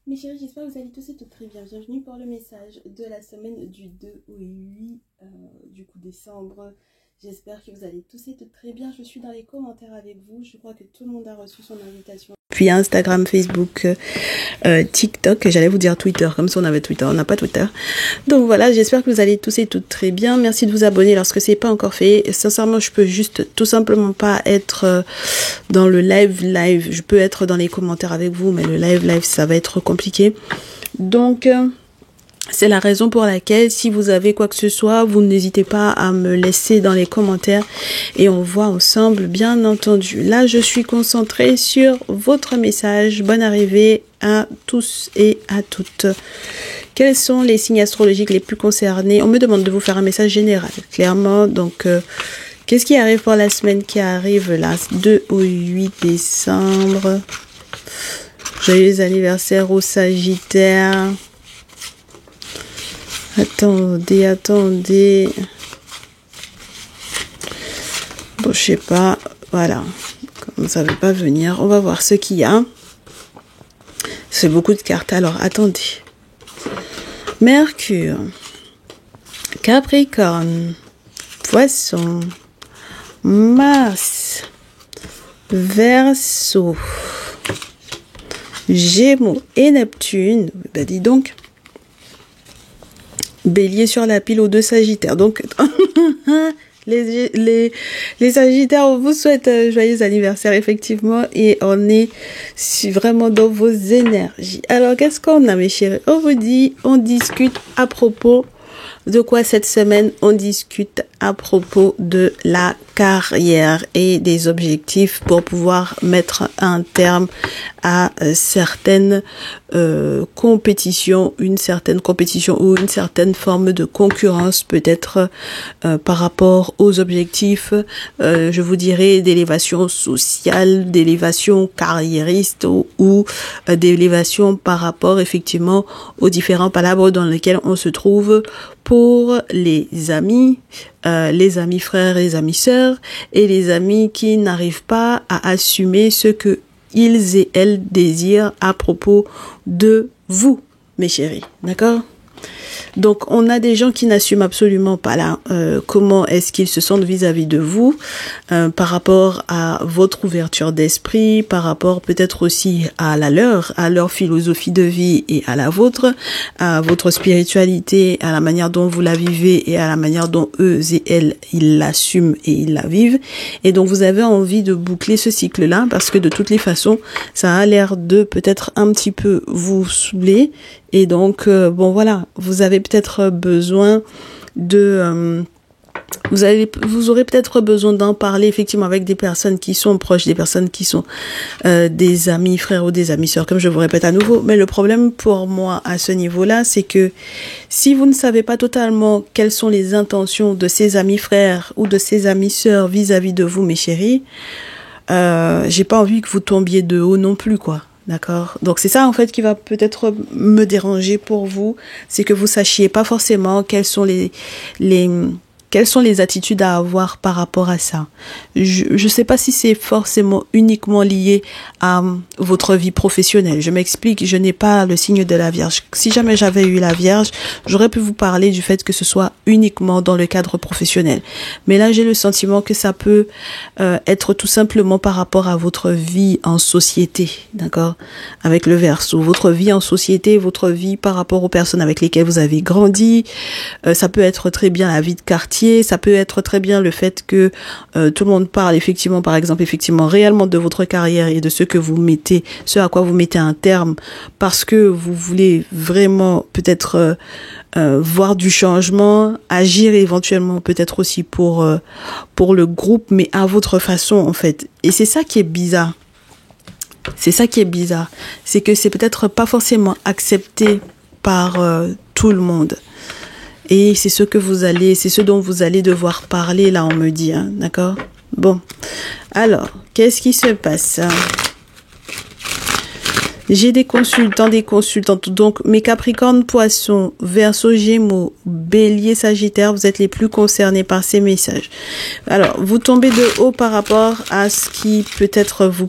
Mes chéris, j'espère que vous allez tous et toutes très bien. Bienvenue pour le message de la semaine du 2 au 8 décembre. J'espère que vous allez tous et toutes très bien. Je suis dans les commentaires avec vous. Je crois que tout le monde a reçu son invitation. Puis Instagram, Facebook, TikTok. J'allais vous dire Twitter, comme si on avait Twitter. On n'a pas Twitter. Donc voilà, j'espère que vous allez tous et toutes très bien. Merci de vous abonner lorsque c'est pas encore fait. Sincèrement, je peux juste tout simplement pas être dans le live. Je peux être dans les commentaires avec vous, mais le live, ça va être compliqué. Donc... c'est la raison pour laquelle, si vous avez quoi que ce soit, vous n'hésitez pas à me laisser dans les commentaires et on voit ensemble, bien entendu. Là, je suis concentrée sur votre message. Bonne arrivée à tous et à toutes. Quels sont les signes astrologiques les plus concernés? On me demande de vous faire un message général, clairement. Donc, qu'est-ce qui arrive pour la semaine qui arrive là, 2 au 8 décembre? Joyeux anniversaire aux Sagittaires. Attendez. Bon, je sais pas. Voilà. Comme ça ne veut pas venir. On va voir ce qu'il y a. C'est beaucoup de cartes. Alors, attendez. Mercure. Capricorne. Poisson. Mars. Verseau. Gémeaux et Neptune. Ben, dis donc. Bélier sur la pile aux 2 Sagittaires. Donc, les Sagittaires, on vous souhaite joyeux anniversaire, effectivement. Et on est vraiment dans vos énergies. Alors, qu'est-ce qu'on a, mes chéris? On vous dit, on discute à propos de quoi cette semaine? On discute à propos de la carrière et des objectifs pour pouvoir mettre un terme à certaines compétitions, une certaine compétition ou une certaine forme de concurrence, peut-être par rapport aux objectifs, je vous dirais, d'élévation sociale, d'élévation carriériste ou d'élévation par rapport effectivement aux différents palabres dans lesquels on se trouve pour les amis frères, les amis sœurs et les amis qui n'arrivent pas à assumer ce que ils et elles désirent à propos de vous, mes chéris. D'accord? Donc, on a des gens qui n'assument absolument pas là comment est-ce qu'ils se sentent vis-à-vis de vous par rapport à votre ouverture d'esprit, par rapport peut-être aussi à leur philosophie de vie et à la vôtre, à votre spiritualité, à la manière dont vous la vivez et à la manière dont eux et elles, ils l'assument et ils la vivent. Et donc, vous avez envie de boucler ce cycle-là parce que de toutes les façons, ça a l'air de peut-être un petit peu vous saouler. Et donc, bon voilà, vous avez peut-être besoin de... vous aurez peut-être besoin d'en parler effectivement avec des personnes qui sont proches, des personnes qui sont des amis frères ou des amis sœurs, comme je vous répète à nouveau. Mais le problème pour moi à ce niveau-là, c'est que si vous ne savez pas totalement quelles sont les intentions de ces amis frères ou de ces amis sœurs vis-à-vis de vous, mes chéris, j'ai pas envie que vous tombiez de haut non plus, quoi. D'accord? Donc c'est ça en fait qui va peut-être me déranger pour vous, c'est que vous sachiez pas forcément quelles sont les attitudes à avoir par rapport à ça. Je sais pas si c'est forcément uniquement lié à votre vie professionnelle. Je m'explique, je n'ai pas le signe de la Vierge. Si jamais j'avais eu la Vierge, j'aurais pu vous parler du fait que ce soit uniquement dans le cadre professionnel. Mais là, j'ai le sentiment que ça peut être tout simplement par rapport à votre vie en société, d'accord? Avec le Verseau, votre vie en société, votre vie par rapport aux personnes avec lesquelles vous avez grandi. Ça peut être très bien la vie de quartier, ça peut être très bien le fait que tout le monde parle effectivement, par exemple, réellement de votre carrière et de ce que vous mettez, ce à quoi vous mettez un terme, parce que vous voulez vraiment peut-être voir du changement, agir éventuellement peut-être aussi pour le groupe, mais à votre façon en fait. Et c'est ça qui est bizarre. C'est ça qui est bizarre. C'est que c'est peut-être pas forcément accepté par tout le monde. Et c'est ce dont vous allez devoir parler, là, on me dit, hein, d'accord? Bon. Alors, qu'est-ce qui se passe? J'ai des consultants, des consultantes. Donc, mes Capricornes, Poissons, Verseau, Gémeaux, Bélier, Sagittaire, vous êtes les plus concernés par ces messages. Alors, vous tombez de haut par rapport à ce qui peut-être vous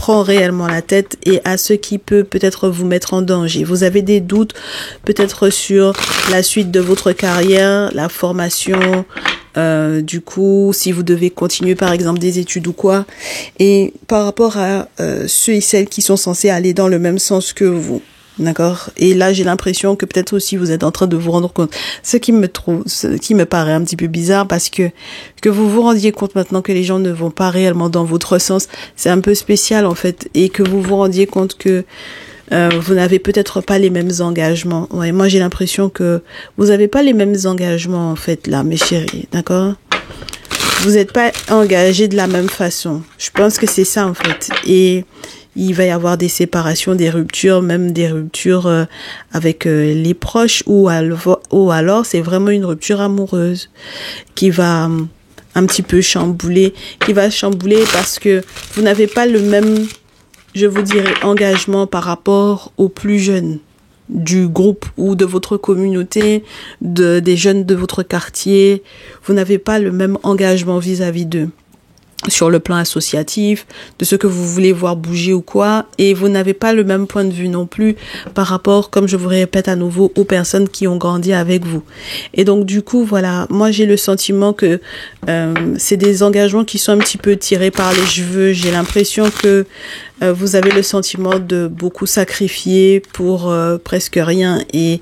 prend réellement la tête et à ce qui peut peut-être vous mettre en danger. Vous avez des doutes peut-être sur la suite de votre carrière, la formation, du coup, si vous devez continuer par exemple des études ou quoi. Et par rapport à ceux et celles qui sont censés aller dans le même sens que vous. D'accord. Et là, j'ai l'impression que peut-être aussi vous êtes en train de vous rendre compte. Ce qui me paraît un petit peu bizarre parce que vous vous rendiez compte maintenant que les gens ne vont pas réellement dans votre sens. C'est un peu spécial, en fait. Et que vous vous rendiez compte que, vous n'avez peut-être pas les mêmes engagements. Ouais, moi, j'ai l'impression que vous n'avez pas les mêmes engagements, en fait, là, mes chéris. D'accord? Vous n'êtes pas engagés de la même façon. Je pense que c'est ça, en fait. Et il va y avoir des séparations, des ruptures, même des ruptures avec les proches ou alors c'est vraiment une rupture amoureuse qui va un petit peu chambouler, parce que vous n'avez pas le même, je vous dirais, engagement par rapport aux plus jeunes du groupe ou de votre communauté, des jeunes de votre quartier. Vous n'avez pas le même engagement vis-à-vis d'eux sur le plan associatif, de ce que vous voulez voir bouger ou quoi, et vous n'avez pas le même point de vue non plus par rapport, comme je vous répète à nouveau, aux personnes qui ont grandi avec vous. Et donc du coup, voilà, moi j'ai le sentiment que c'est des engagements qui sont un petit peu tirés par les cheveux. J'ai l'impression que vous avez le sentiment de beaucoup sacrifier pour presque rien, et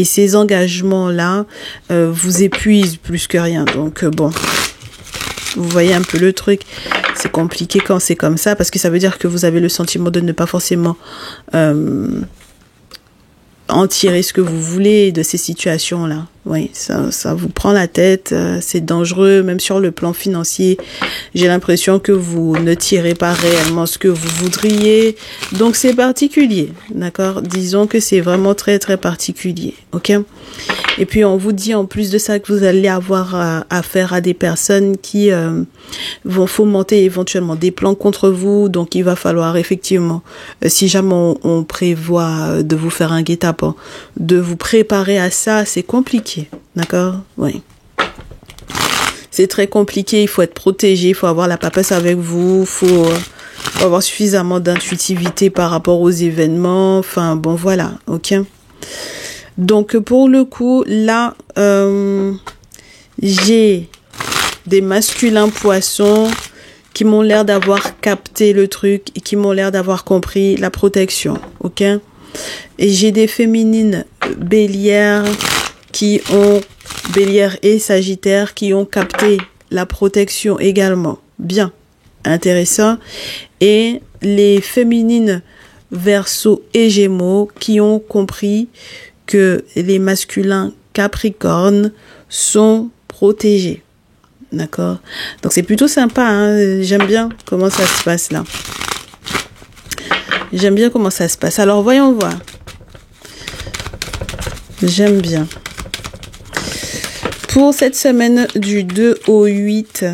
ces engagements-là vous épuisent plus que rien. Donc bon, vous voyez un peu le truc, c'est compliqué quand c'est comme ça, parce que ça veut dire que vous avez le sentiment de ne pas forcément en tirer ce que vous voulez de ces situations-là. Oui, ça vous prend la tête, c'est dangereux, même sur le plan financier. J'ai l'impression que vous ne tirez pas réellement ce que vous voudriez. Donc c'est particulier, d'accord? Disons que c'est vraiment très très particulier, ok? Et puis on vous dit en plus de ça que vous allez avoir affaire à des personnes qui vont fomenter éventuellement des plans contre vous. Donc il va falloir effectivement, si jamais on prévoit de vous faire un guet-apens, de vous préparer à ça. C'est compliqué, d'accord? Oui. C'est très compliqué, il faut être protégé, il faut avoir la papesse avec vous, faut avoir suffisamment d'intuitivité par rapport aux événements. Enfin bon, voilà, ok? Donc pour le coup, là, j'ai des masculins poissons qui m'ont l'air d'avoir capté le truc et qui m'ont l'air d'avoir compris la protection, ok? Et j'ai des féminines bélières bélières et sagittaires qui ont capté la protection également. Bien, intéressant. Et les féminines Verseau et Gémeaux qui ont compris que les masculins Capricorne sont protégés. D'accord? Donc c'est plutôt sympa, hein? J'aime bien comment ça se passe là. J'aime bien comment ça se passe. Alors voyons voir. J'aime bien. Pour cette semaine du 2 au 8,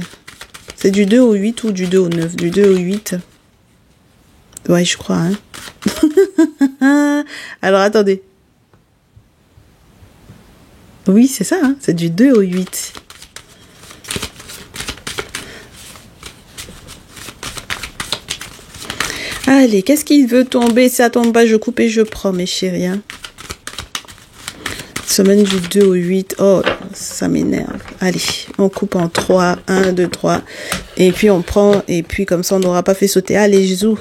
c'est du 2 au 8 ou du 2 au 9? Du 2 au 8. Ouais, je crois, hein. Alors attendez. Oui, c'est ça, hein, c'est du 2 au 8. Allez, qu'est-ce qui veut tomber? Ça tombe pas, je coupe et je prends, mes chéris. Hein. Semaine du 2 au 8. Oh, ça m'énerve. Allez, on coupe en 3. 1, 2, 3. Et puis on prend, et puis comme ça, on n'aura pas fait sauter. Allez, zou.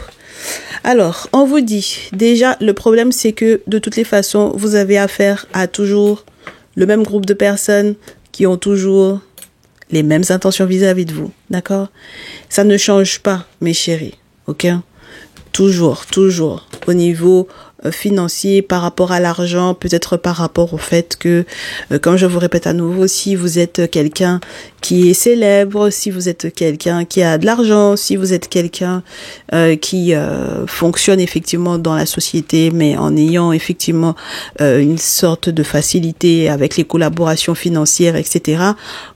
Alors, on vous dit, déjà, le problème, c'est que de toutes les façons, vous avez affaire à toujours le même groupe de personnes qui ont toujours les mêmes intentions vis-à-vis de vous. D'accord? Ça ne change pas, mes chéris. Ok? Toujours au niveau financier, par rapport à l'argent, peut-être par rapport au fait que, comme je vous répète à nouveau, si vous êtes quelqu'un qui est célèbre, si vous êtes quelqu'un qui a de l'argent, si vous êtes quelqu'un qui fonctionne effectivement dans la société, mais en ayant effectivement une sorte de facilité avec les collaborations financières, etc.,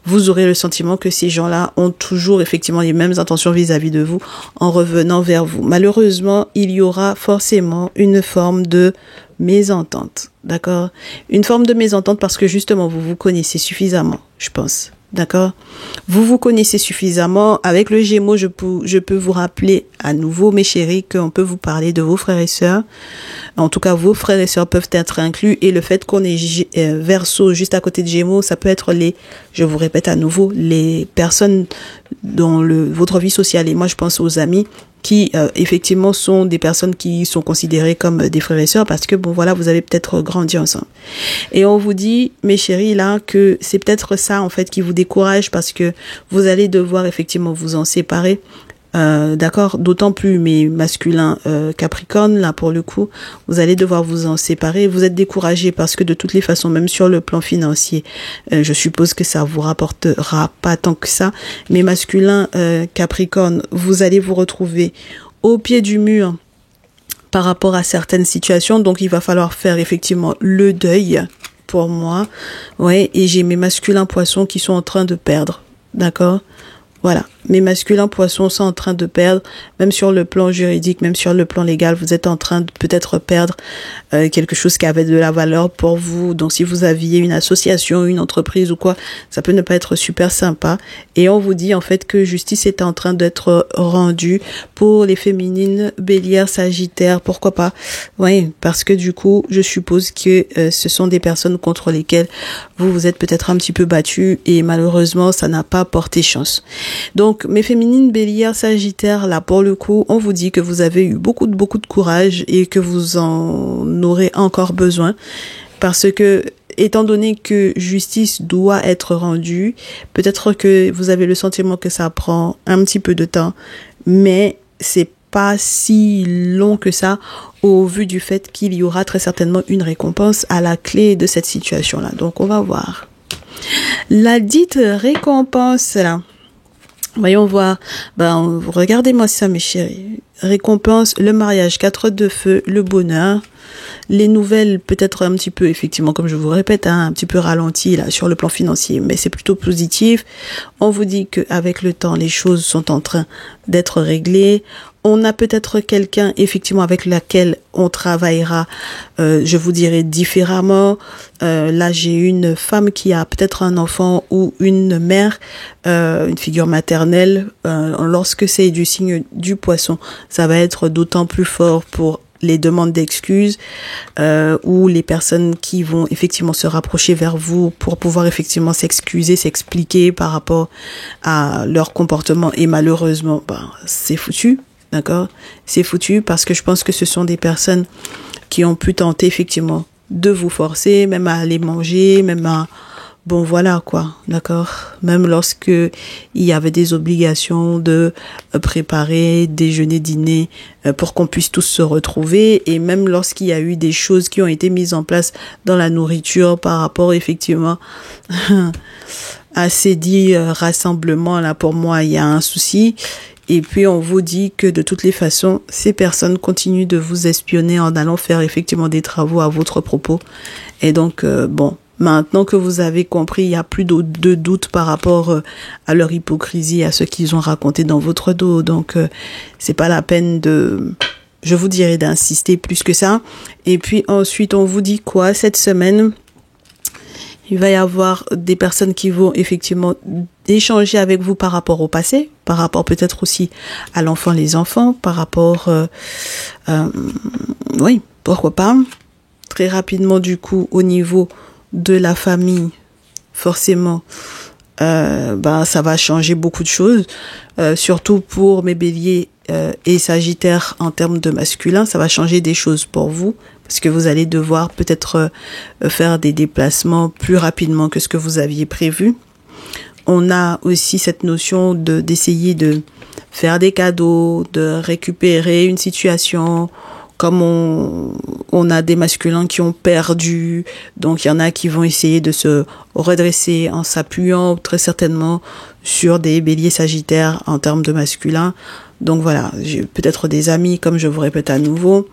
vous aurez le sentiment que ces gens-là ont toujours effectivement les mêmes intentions vis-à-vis de vous en revenant vers vous. Malheureusement, il y aura forcément une forme de mésentente, d'accord? Une forme de mésentente parce que justement, vous vous connaissez suffisamment, je pense. D'accord? Vous vous connaissez suffisamment. Avec le Gémeaux, je peux vous rappeler à nouveau, mes chéris, qu'on peut vous parler de vos frères et sœurs. En tout cas, vos frères et sœurs peuvent être inclus. Et le fait qu'on ait Verseau juste à côté de Gémeaux, ça peut être je vous répète à nouveau, les personnes dans votre vie sociale. Et moi, je pense aux amis qui effectivement sont des personnes qui sont considérées comme des frères et sœurs parce que bon voilà, vous avez peut-être grandi ensemble. Et on vous dit, mes chéris, là, que c'est peut-être ça en fait qui vous décourage parce que vous allez devoir effectivement vous en séparer. D'accord, d'autant plus mes masculins Capricorne, là pour le coup, vous allez devoir vous en séparer. Vous êtes découragés parce que de toutes les façons, même sur le plan financier, je suppose que ça vous rapportera pas tant que ça. Mes masculins Capricorne, vous allez vous retrouver au pied du mur par rapport à certaines situations, donc il va falloir faire effectivement le deuil pour moi. Ouais, et j'ai mes masculins Poissons qui sont en train de perdre, d'accord? Voilà, mes masculins Poissons sont en train de perdre, même sur le plan juridique, même sur le plan légal, vous êtes en train de peut-être perdre quelque chose qui avait de la valeur pour vous. Donc si vous aviez une association, une entreprise ou quoi, ça peut ne pas être super sympa. Et on vous dit en fait que justice est en train d'être rendue pour les féminines, Bélières, Sagittaires, pourquoi pas. Oui, parce que du coup, je suppose que ce sont des personnes contre lesquelles vous êtes peut-être un petit peu battus et malheureusement, ça n'a pas porté chance. Donc, mes féminines Bélières, Sagittaires, là, pour le coup, on vous dit que vous avez eu beaucoup de courage et que vous en aurez encore besoin parce que, étant donné que justice doit être rendue, peut-être que vous avez le sentiment que ça prend un petit peu de temps, mais c'est pas si long que ça au vu du fait qu'il y aura très certainement une récompense à la clé de cette situation-là. Donc, on va voir. La dite récompense, là. Voyons voir. Regardez-moi ça, mes chéris. Récompense, le mariage, 4 de feu, le bonheur. Les nouvelles, peut-être un petit peu, effectivement, comme je vous répète, un petit peu ralenti là sur le plan financier, mais c'est plutôt positif. On vous dit qu'avec le temps, les choses sont en train d'être réglées. On a peut-être quelqu'un, effectivement, avec laquelle on travaillera, je vous dirais, différemment. Là, j'ai une femme qui a peut-être un enfant ou une mère, une figure maternelle. Lorsque c'est du signe du poisson, ça va être d'autant plus fort pour les demandes d'excuses ou les personnes qui vont effectivement se rapprocher vers vous pour pouvoir effectivement s'excuser, s'expliquer par rapport à leur comportement. Et malheureusement, c'est foutu. D'accord? C'est foutu parce que je pense que ce sont des personnes qui ont pu tenter effectivement de vous forcer, même à aller manger, même à... Bon, voilà quoi, d'accord? Même lorsque il y avait des obligations de préparer, déjeuner, dîner, pour qu'on puisse tous se retrouver, et même lorsqu'il y a eu des choses qui ont été mises en place dans la nourriture par rapport effectivement à ces dits rassemblements, là pour moi il y a un souci. Et puis, on vous dit que de toutes les façons, ces personnes continuent de vous espionner en allant faire effectivement des travaux à votre propos. Et donc, maintenant que vous avez compris, il n'y a plus de doute par rapport à leur hypocrisie, à ce qu'ils ont raconté dans votre dos. Donc, c'est pas la peine je vous dirais, d'insister plus que ça. Et puis, ensuite, on vous dit quoi cette semaine? Il va y avoir des personnes qui vont effectivement échanger avec vous par rapport au passé, par rapport peut-être aussi à l'enfant, les enfants, par rapport, oui, pourquoi pas. Très rapidement, du coup, au niveau de la famille, forcément, ça va changer beaucoup de choses, surtout pour mes béliers et sagittaires en termes de masculin, ça va changer des choses pour vous. Parce que vous allez devoir peut-être faire des déplacements plus rapidement que ce que vous aviez prévu. On a aussi cette notion d'essayer de faire des cadeaux, de récupérer une situation. Comme on a des masculins qui ont perdu, donc il y en a qui vont essayer de se redresser en s'appuyant très certainement sur des béliers sagittaires en termes de masculin. Donc voilà, j'ai peut-être des amis, comme je vous répète à nouveau.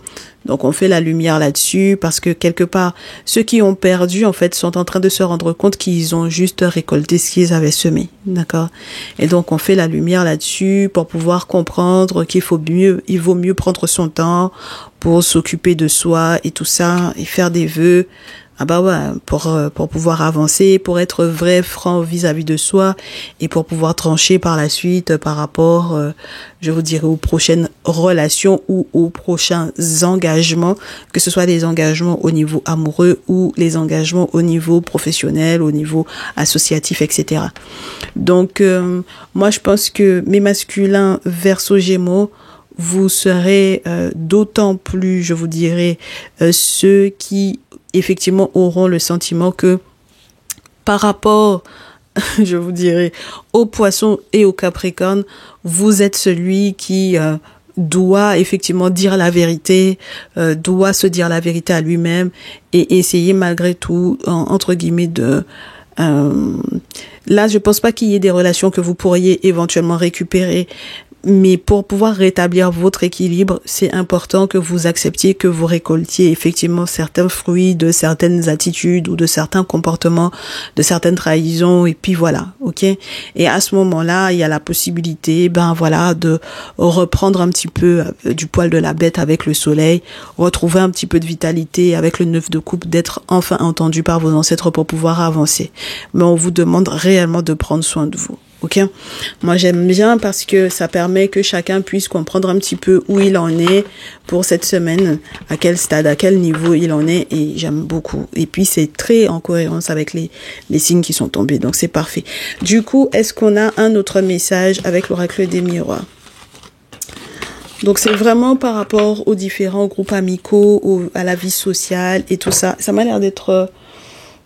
Donc on fait la lumière là-dessus parce que quelque part, ceux qui ont perdu, en fait, sont en train de se rendre compte qu'ils ont juste récolté ce qu'ils avaient semé. D'accord? Et donc on fait la lumière là-dessus pour pouvoir comprendre il vaut mieux prendre son temps pour s'occuper de soi et tout ça, et faire des vœux. Ah bah ouais, pour pouvoir avancer, pour être vrai, franc vis-à-vis de soi et pour pouvoir trancher par la suite par rapport, je vous dirais, aux prochaines relations ou aux prochains engagements, que ce soit des engagements au niveau amoureux ou les engagements au niveau professionnel, au niveau associatif, etc. Donc, moi, je pense que mes masculins Verseau Gémeaux, vous serez d'autant plus, je vous dirais, ceux qui effectivement auront le sentiment que par rapport, je vous dirais, aux poissons et aux capricornes, vous êtes celui qui doit effectivement dire la vérité, doit se dire la vérité à lui-même et essayer malgré tout, entre guillemets, de... là, je pense pas qu'il y ait des relations que vous pourriez éventuellement récupérer, mais pour pouvoir rétablir votre équilibre, c'est important que vous acceptiez que vous récoltiez effectivement certains fruits de certaines attitudes ou de certains comportements, de certaines trahisons, et puis voilà, ok? Et à ce moment-là, il y a la possibilité, de reprendre un petit peu du poil de la bête avec le soleil, retrouver un petit peu de vitalité avec le 9 de coupe, d'être enfin entendu par vos ancêtres pour pouvoir avancer. Mais on vous demande réellement de prendre soin de vous. Ok, moi j'aime bien parce que ça permet que chacun puisse comprendre un petit peu où il en est pour cette semaine, à quel stade, à quel niveau il en est, et j'aime beaucoup. Et puis c'est très en cohérence avec les signes qui sont tombés, donc c'est parfait. Du coup, est-ce qu'on a un autre message avec l'oracle des miroirs? Donc c'est vraiment par rapport aux différents groupes amicaux, à la vie sociale et tout ça. Ça m'a l'air d'être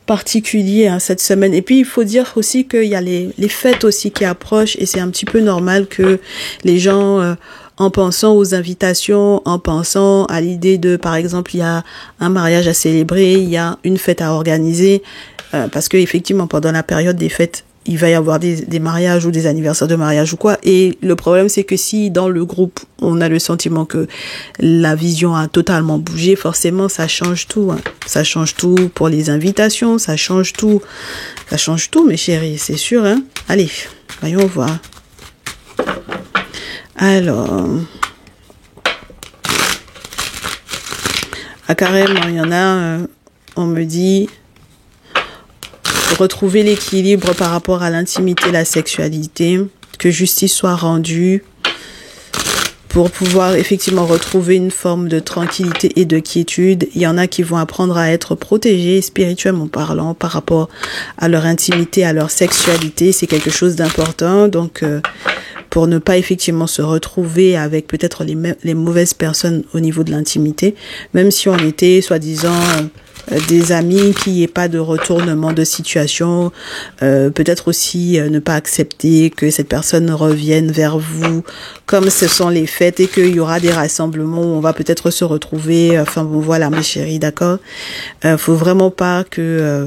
particulier cette semaine. Et puis il faut dire aussi qu'il y a les fêtes aussi qui approchent et c'est un petit peu normal que les gens en pensant aux invitations, en pensant à l'idée de, par exemple, il y a un mariage à célébrer, il y a une fête à organiser, parce que effectivement pendant la période des fêtes il va y avoir des mariages ou des anniversaires de mariage ou quoi. Et le problème, c'est que si dans le groupe, on a le sentiment que la vision a totalement bougé, forcément, ça change tout. Hein. Ça change tout pour les invitations, ça change tout. Ça change tout, mes chéris, c'est sûr. Hein. Allez, voyons voir. Alors... Ah, carrément, il y en a, on me dit... retrouver l'équilibre par rapport à l'intimité, la sexualité, que justice soit rendue pour pouvoir effectivement retrouver une forme de tranquillité et de quiétude. Il y en a qui vont apprendre à être protégés spirituellement parlant par rapport à leur intimité, à leur sexualité. C'est quelque chose d'important. Donc, pour ne pas effectivement se retrouver avec peut-être les mauvaises personnes au niveau de l'intimité, même si on était soi-disant... des amis, qu'il n'y ait pas de retournement de situation, peut-être aussi ne pas accepter que cette personne revienne vers vous comme ce sont les fêtes et qu'il y aura des rassemblements où on va peut-être se retrouver, enfin bon voilà mes chéris, d'accord, faut vraiment pas que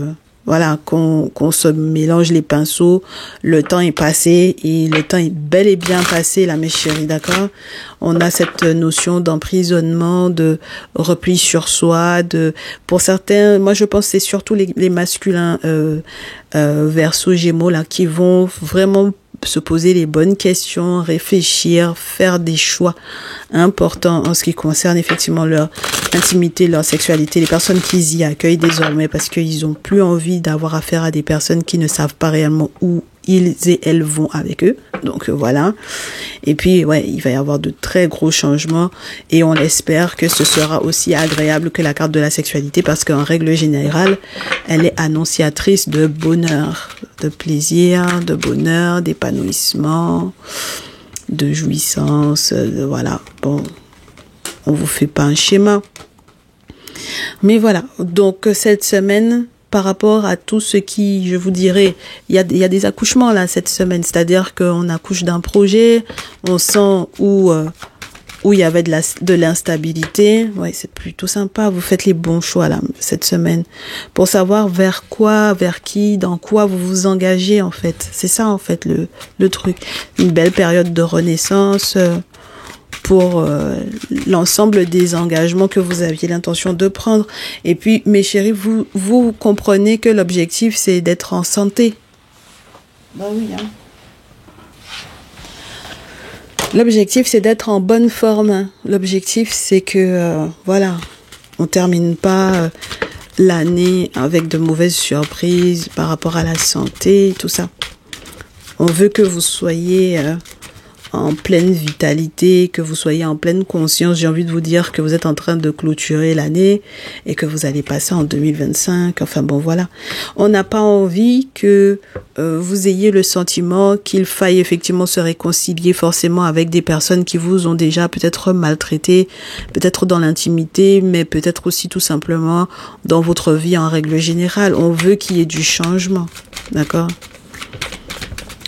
qu'on se mélange les pinceaux. Le temps est passé et le temps est bel et bien passé là mes chéris, d'accord. On a cette notion d'emprisonnement, de repli sur soi, pour certains, moi je pense que c'est surtout les masculins Verseau Gémeaux là qui vont vraiment se poser les bonnes questions, réfléchir, faire des choix importants en ce qui concerne effectivement leur intimité, leur sexualité, les personnes qu'ils y accueillent désormais parce qu'ils ont plus envie d'avoir affaire à des personnes qui ne savent pas réellement où ils et elles vont avec eux. Donc voilà. Et puis ouais, il va y avoir de très gros changements et on espère que ce sera aussi agréable que la carte de la sexualité parce qu'en règle générale, elle est annonciatrice de bonheur, de plaisir, de bonheur, d'épanouissement, de jouissance, voilà. Bon, on vous fait pas un schéma. Mais voilà. Donc cette semaine, par rapport à tout ce qui, je vous dirais, il y a des accouchements là cette semaine, c'est-à-dire qu'on accouche d'un projet, on sent où il y avait de l'instabilité. Ouais, c'est plutôt sympa, vous faites les bons choix là cette semaine pour savoir vers quoi, vers qui, dans quoi vous vous engagez en fait. C'est ça en fait le truc. Une belle période de renaissance pour l'ensemble des engagements que vous aviez l'intention de prendre. Et puis, mes chéris, vous comprenez que l'objectif, c'est d'être en santé. Bah oui, hein. L'objectif, c'est d'être en bonne forme. L'objectif, c'est que, on termine pas l'année avec de mauvaises surprises par rapport à la santé, tout ça. On veut que vous soyez en pleine vitalité, que vous soyez en pleine conscience. J'ai envie de vous dire que vous êtes en train de clôturer l'année et que vous allez passer en 2025. Enfin bon, voilà. On n'a pas envie que vous ayez le sentiment qu'il faille effectivement se réconcilier forcément avec des personnes qui vous ont déjà peut-être maltraité, peut-être dans l'intimité, mais peut-être aussi tout simplement dans votre vie en règle générale. On veut qu'il y ait du changement, d'accord ?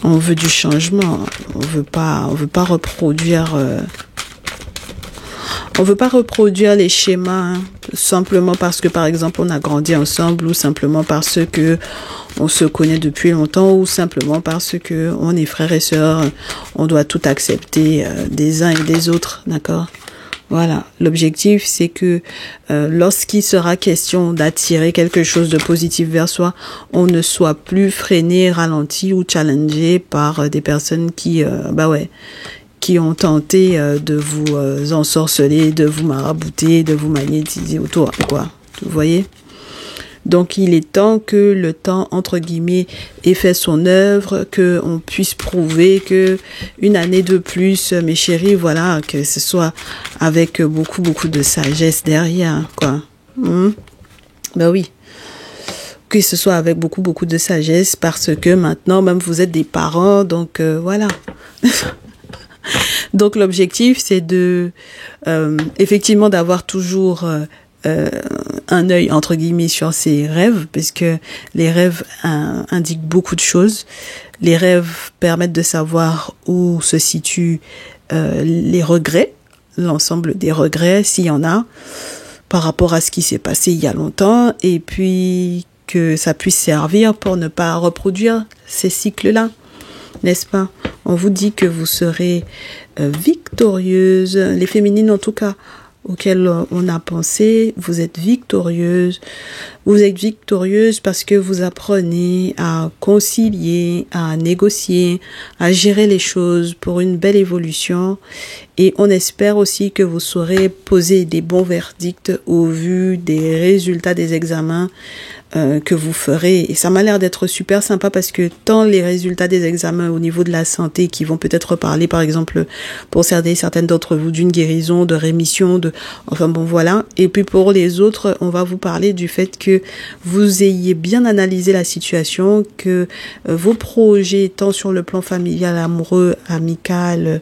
On veut du changement. On veut pas reproduire. On veut pas reproduire les schémas simplement parce que par exemple on a grandi ensemble ou simplement parce que on se connaît depuis longtemps ou simplement parce que on est frères et sœurs. On doit tout accepter des uns et des autres, d'accord ? Voilà, l'objectif c'est que lorsqu'il sera question d'attirer quelque chose de positif vers soi, on ne soit plus freiné, ralenti ou challengé par des personnes qui ont tenté de vous ensorceler, de vous marabouter, de vous magnétiser autour, quoi. Vous voyez ? Donc, il est temps que le temps, entre guillemets, ait fait son œuvre, que on puisse prouver que une année de plus, mes chéris, voilà, que ce soit avec beaucoup de sagesse derrière, quoi. Ben oui. Que ce soit avec beaucoup de sagesse parce que maintenant, même vous êtes des parents, donc voilà. Donc, l'objectif, c'est de, effectivement, d'avoir toujours un œil entre guillemets sur ses rêves, parce que les rêves indiquent beaucoup de choses. Les rêves permettent de savoir où se situent les regrets, l'ensemble des regrets s'il y en a par rapport à ce qui s'est passé il y a longtemps, et puis que ça puisse servir pour ne pas reproduire ces cycles-là, n'est-ce pas? On vous dit que vous serez victorieuse, les féminines en tout cas, auquel on a pensé, vous êtes victorieuse. Vous êtes victorieuse parce que vous apprenez à concilier, à négocier, à gérer les choses pour une belle évolution. Et on espère aussi que vous saurez poser des bons verdicts au vu des résultats des examens que vous ferez. Et ça m'a l'air d'être super sympa parce que tant les résultats des examens au niveau de la santé qui vont peut-être parler, par exemple, pour certaines d'entre vous, d'une guérison, de rémission, enfin bon, voilà. Et puis pour les autres, on va vous parler du fait que vous ayez bien analysé la situation, que vos projets, tant sur le plan familial, amoureux, amical,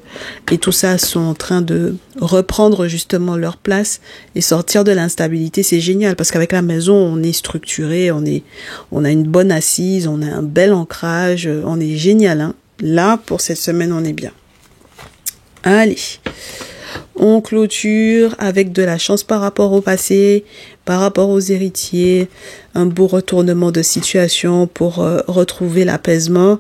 et tout ça, sont en train de reprendre justement leur place et sortir de l'instabilité. C'est génial parce qu'avec la maison, on est structuré, on a une bonne assise, on a un bel ancrage, on est génial, hein. Là, pour cette semaine, on est bien. Allez, on clôture avec de la chance par rapport au passé, par rapport aux héritiers, un beau retournement de situation pour retrouver l'apaisement.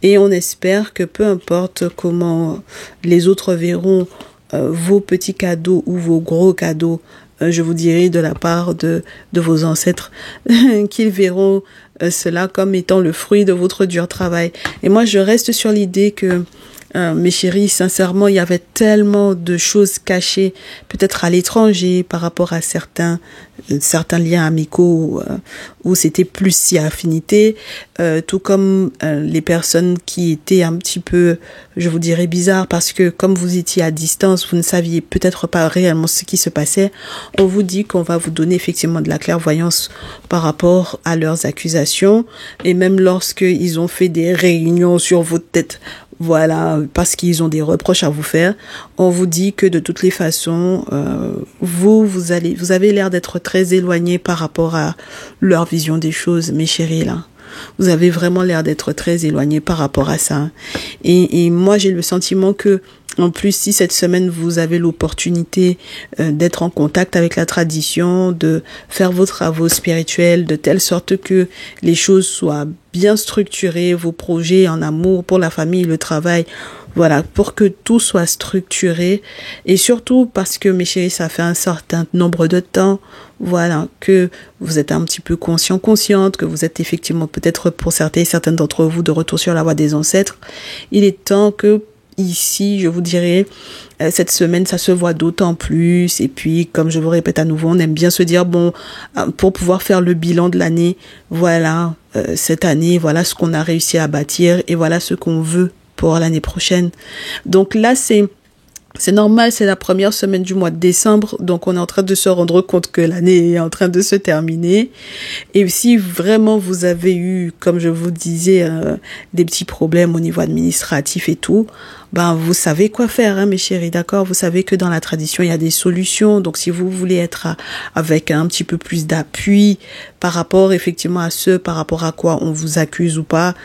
Et on espère que peu importe comment les autres verront vos petits cadeaux ou vos gros cadeaux, je vous dirai de la part de vos ancêtres, qu'ils verront cela comme étant le fruit de votre dur travail. Et moi, je reste sur l'idée que mes chéris, sincèrement, il y avait tellement de choses cachées, peut-être à l'étranger, par rapport à certains liens amicaux où c'était plus si affinité, tout comme les personnes qui étaient un petit peu, je vous dirais, bizarres, parce que comme vous étiez à distance, vous ne saviez peut-être pas réellement ce qui se passait. On vous dit qu'on va vous donner effectivement de la clairvoyance par rapport à leurs accusations, et même lorsqu'ils ont fait des réunions sur votre tête, voilà, parce qu'ils ont des reproches à vous faire, on vous dit que de toutes les façons, vous avez l'air d'être très éloigné par rapport à leur vision des choses, mes chéris, là. Vous avez vraiment l'air d'être très éloigné par rapport à ça. Et moi, j'ai le sentiment que, en plus, si cette semaine, vous avez l'opportunité d'être en contact avec la tradition, de faire vos travaux spirituels, de telle sorte que les choses soient bien structurées, vos projets en amour pour la famille, le travail, voilà, pour que tout soit structuré. Et surtout parce que, mes chéris, ça fait un certain nombre de temps, voilà, que vous êtes un petit peu consciente, que vous êtes effectivement peut-être pour certaines d'entre vous de retour sur la voie des ancêtres. Il est temps que ici, je vous dirais, cette semaine, ça se voit d'autant plus. Et puis, comme je vous répète à nouveau, on aime bien se dire, bon, pour pouvoir faire le bilan de l'année, voilà, cette année, voilà ce qu'on a réussi à bâtir et voilà ce qu'on veut pour l'année prochaine. Donc là, c'est normal, c'est la première semaine du mois de décembre, donc on est en train de se rendre compte que l'année est en train de se terminer. Et si vraiment vous avez eu, comme je vous disais, des petits problèmes au niveau administratif et tout, ben vous savez quoi faire, hein, mes chéris, d'accord? Vous savez que dans la tradition, il y a des solutions. Donc si vous voulez être avec un petit peu plus d'appui par rapport effectivement à par rapport à quoi on vous accuse ou pas,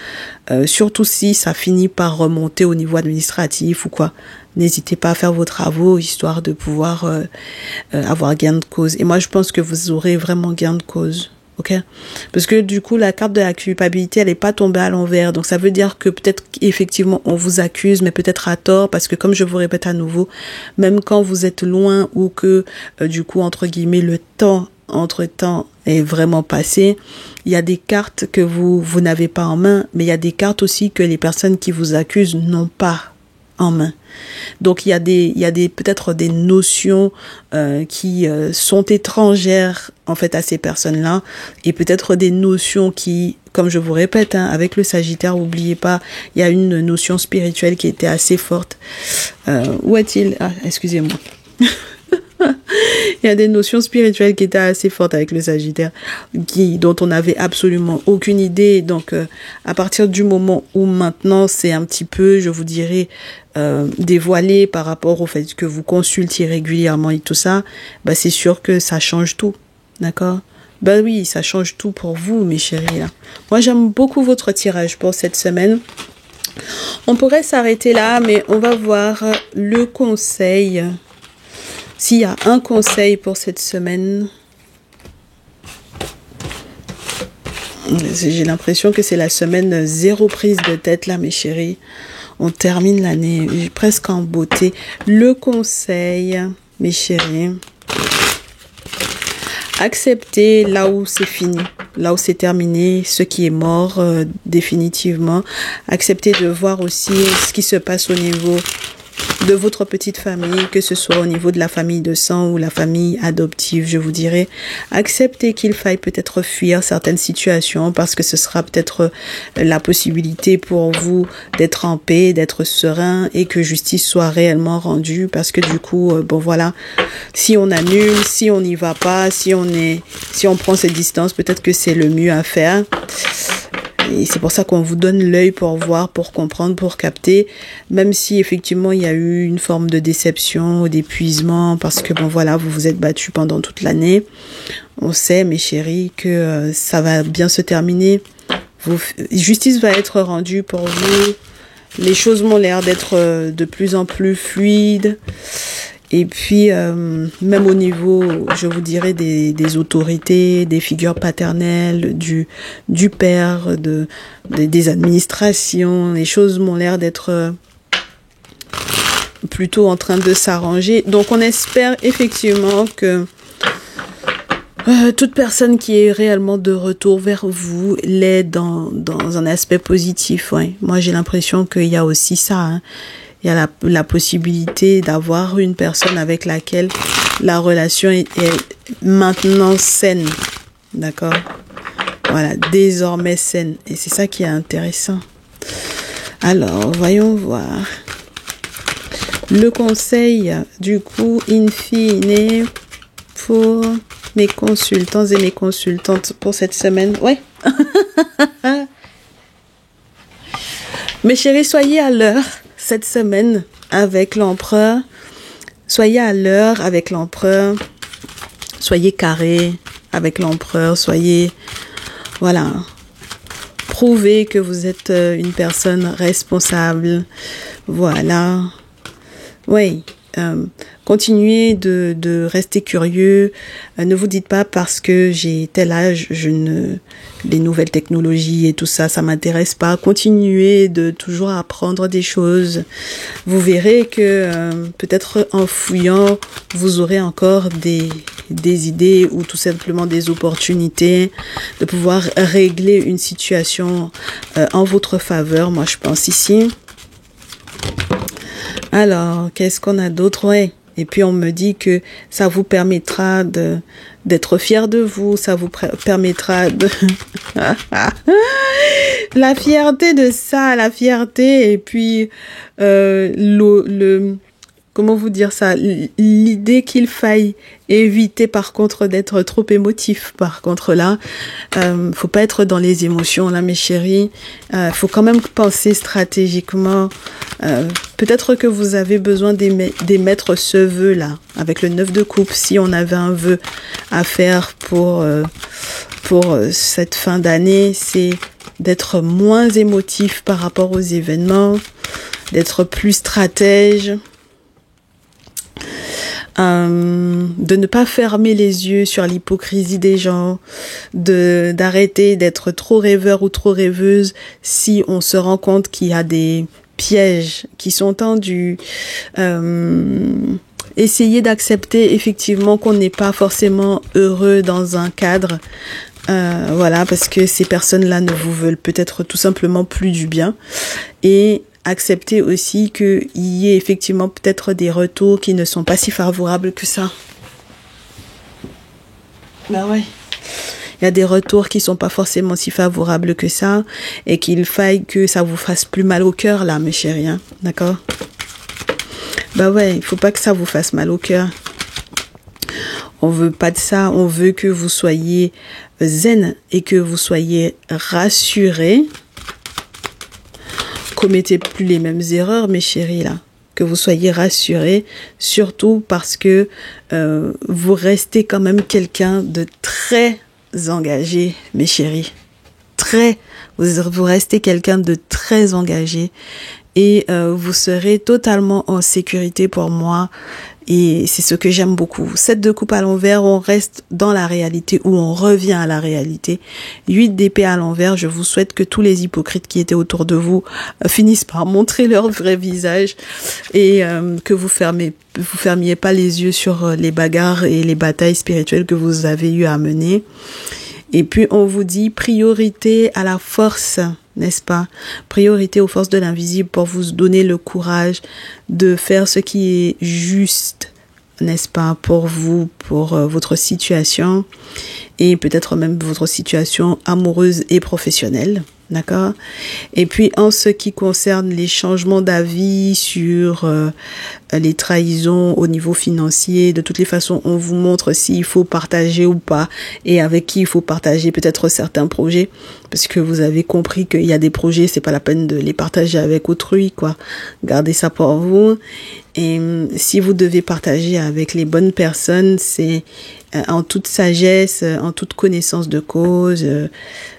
surtout si ça finit par remonter au niveau administratif ou quoi, n'hésitez pas à faire vos travaux, histoire de pouvoir avoir gain de cause. Et moi, je pense que vous aurez vraiment gain de cause. Ok? Parce que du coup, la carte de la culpabilité, elle n'est pas tombée à l'envers. Donc, ça veut dire que peut-être effectivement on vous accuse, mais peut-être à tort, parce que comme je vous répète à nouveau, même quand vous êtes loin ou que du coup, entre guillemets, le temps entre-temps est vraiment passé, il y a des cartes que vous n'avez pas en main, mais il y a des cartes aussi que les personnes qui vous accusent n'ont pas en main. Donc il y a des peut-être des notions qui sont étrangères en fait à ces personnes-là, et peut-être des notions qui, comme je vous répète, hein, avec le Sagittaire, n'oubliez pas, il y a une notion spirituelle qui était assez forte. Où est-il? Ah, excusez-moi. Il y a des notions spirituelles qui étaient assez fortes avec le Sagittaire, dont on n'avait absolument aucune idée. Donc, à partir du moment où maintenant c'est un petit peu, je vous dirais, dévoilé par rapport au fait que vous consultiez régulièrement et tout ça, bah c'est sûr que ça change tout, d'accord? Ben oui, ça change tout pour vous, mes chéris. Là. Moi, j'aime beaucoup votre tirage pour cette semaine. On pourrait s'arrêter là, mais on va voir le conseil. S'il y a un conseil pour cette semaine, j'ai l'impression que c'est la semaine zéro prise de tête là, mes chéris. On termine l'année presque en beauté. Le conseil, mes chéris, acceptez là où c'est fini, là où c'est terminé, ce qui est mort définitivement. Acceptez de voir aussi ce qui se passe au niveau de votre petite famille, que ce soit au niveau de la famille de sang ou la famille adoptive, je vous dirais. Acceptez qu'il faille peut-être fuir certaines situations parce que ce sera peut-être la possibilité pour vous d'être en paix, d'être serein et que justice soit réellement rendue parce que du coup, bon voilà, si on annule, si on n'y va pas, si on prend cette distance, peut-être que c'est le mieux à faire. Et c'est pour ça qu'on vous donne l'œil pour voir, pour comprendre, pour capter, même si effectivement il y a eu une forme de déception ou d'épuisement parce que bon voilà, vous vous êtes battus pendant toute l'année. On sait, mes chéris, que ça va bien se terminer. Justice va être rendue pour vous. Les choses m'ont l'air d'être de plus en plus fluides. Et puis, même au niveau, je vous dirais, des autorités, des figures paternelles, du père, des administrations, les choses m'ont l'air d'être plutôt en train de s'arranger. Donc, on espère effectivement que toute personne qui est réellement de retour vers vous l'est dans un aspect positif. Ouais. Moi, j'ai l'impression qu'il y a aussi ça, hein. Il y a la possibilité d'avoir une personne avec laquelle la relation est maintenant saine. D'accord? Voilà, désormais saine. Et c'est ça qui est intéressant. Alors, voyons voir. Le conseil, du coup, in fine, pour mes consultants et mes consultantes pour cette semaine. Ouais. Mes chéris, soyez à l'heure. Cette semaine avec l'empereur, soyez à l'heure avec l'empereur, soyez carré avec l'empereur, soyez, voilà, prouvez que vous êtes une personne responsable, voilà, oui, continuez de rester curieux, ne vous dites pas parce que j'ai tel âge, les nouvelles technologies et tout ça, ça m'intéresse pas. Continuez de toujours apprendre des choses. Vous verrez que peut-être en fouillant, vous aurez encore des idées ou tout simplement des opportunités de pouvoir régler une situation en votre faveur. Moi, je pense ici. Alors, qu'est-ce qu'on a d'autre? Ouais. Et puis on me dit que ça vous permettra d'être fier de vous, ça vous permettra de la fierté de ça, la fierté et puis comment vous dire ça, l'idée qu'il faille éviter par contre d'être trop émotif. Par contre là, faut pas être dans les émotions là mes chéris, faut quand même penser stratégiquement. Peut-être que vous avez besoin d'émettre ce vœu là avec le 9 de coupe si on avait un vœu à faire pour cette fin d'année, c'est d'être moins émotif par rapport aux événements, d'être plus stratège. De ne pas fermer les yeux sur l'hypocrisie des gens, d'arrêter d'être trop rêveur ou trop rêveuse si on se rend compte qu'il y a des pièges qui sont tendus. Essayer d'accepter effectivement qu'on n'est pas forcément heureux dans un cadre. Voilà, parce que ces personnes-là ne vous veulent peut-être tout simplement plus du bien. Et accepter aussi qu'il y ait effectivement peut-être des retours qui ne sont pas si favorables que ça. Ben ouais. Il y a des retours qui sont pas forcément si favorables que ça et qu'il faille que ça vous fasse plus mal au cœur là, mes chéris, hein, d'accord? Ben ouais, il faut pas que ça vous fasse mal au cœur. On veut pas de ça, on veut que vous soyez zen et que vous soyez rassurés. Commettez plus les mêmes erreurs, mes chéris, là. Que vous soyez rassurés, surtout parce que vous restez quand même quelqu'un de très engagé, mes chéris. Vous restez quelqu'un de très engagé et vous serez totalement en sécurité pour moi. Et c'est ce que j'aime beaucoup. 7 de coupe à l'envers, on reste dans la réalité ou on revient à la réalité. 8 d'épée à l'envers, je vous souhaite que tous les hypocrites qui étaient autour de vous finissent par montrer leur vrai visage et que vous fermiez pas les yeux sur les bagarres et les batailles spirituelles que vous avez eu à mener. Et puis on vous dit priorité à la force, n'est-ce pas? Priorité aux forces de l'invisible pour vous donner le courage de faire ce qui est juste, n'est-ce pas? Pour vous, pour votre situation et peut-être même votre situation amoureuse et professionnelle. D'accord? Et puis, en ce qui concerne les changements d'avis sur les trahisons au niveau financier, de toutes les façons, on vous montre s'il faut partager ou pas et avec qui il faut partager peut-être certains projets parce que vous avez compris qu'il y a des projets, c'est pas la peine de les partager avec autrui, quoi. Gardez ça pour vous. Et si vous devez partager avec les bonnes personnes, c'est en toute sagesse, en toute connaissance de cause,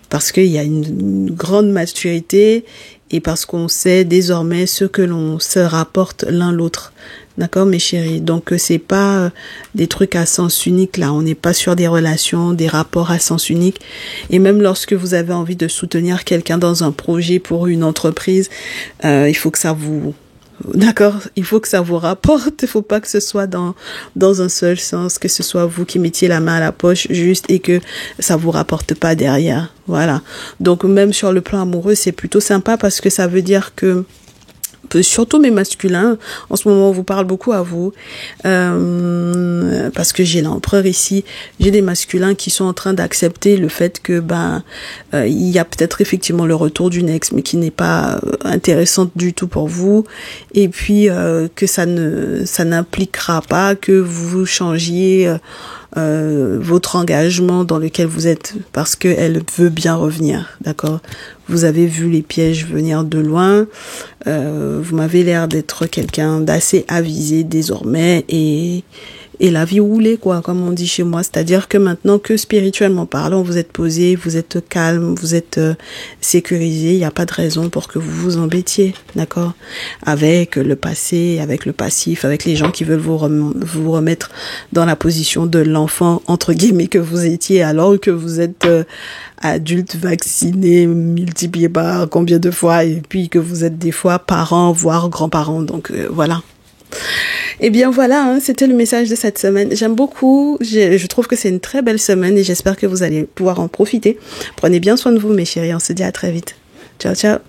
parce qu'il y a une grande maturité et parce qu'on sait désormais ce que l'on se rapporte l'un l'autre. D'accord, mes chéris? Donc, c'est pas des trucs à sens unique, là. On n'est pas sur des relations, des rapports à sens unique. Et même lorsque vous avez envie de soutenir quelqu'un dans un projet pour une entreprise, il faut que ça vous... D'accord, il faut que ça vous rapporte, il faut pas que ce soit dans un seul sens, que ce soit vous qui mettiez la main à la poche juste et que ça vous rapporte pas derrière. Voilà. Donc même sur le plan amoureux, c'est plutôt sympa parce que ça veut dire que surtout mes masculins, en ce moment on vous parle beaucoup à vous, parce que j'ai l'empereur ici, j'ai des masculins qui sont en train d'accepter le fait que il y a peut-être effectivement le retour d'une ex mais qui n'est pas intéressante du tout pour vous et puis que ça n'impliquera pas que vous changiez votre engagement dans lequel vous êtes parce qu'elle veut bien revenir, d'accord? Vous avez vu les pièges venir de loin, vous m'avez l'air d'être quelqu'un d'assez avisé désormais et la vie roulée, quoi, comme on dit chez moi. C'est-à-dire que maintenant que spirituellement parlant, vous êtes posé, vous êtes calme, vous êtes sécurisé, il n'y a pas de raison pour que vous vous embêtiez, d'accord? Avec le passé, avec le passif, avec les gens qui veulent vous remettre dans la position de l'enfant, entre guillemets, que vous étiez alors que vous êtes adulte, vacciné, multiplié par combien de fois, et puis que vous êtes des fois parents, voire grands-parents. Donc voilà. Eh bien voilà, hein, c'était le message de cette semaine. J'aime beaucoup, je trouve que c'est une très belle semaine et j'espère que vous allez pouvoir en profiter. Prenez bien soin de vous mes chéris, on se dit à très vite. Ciao, ciao.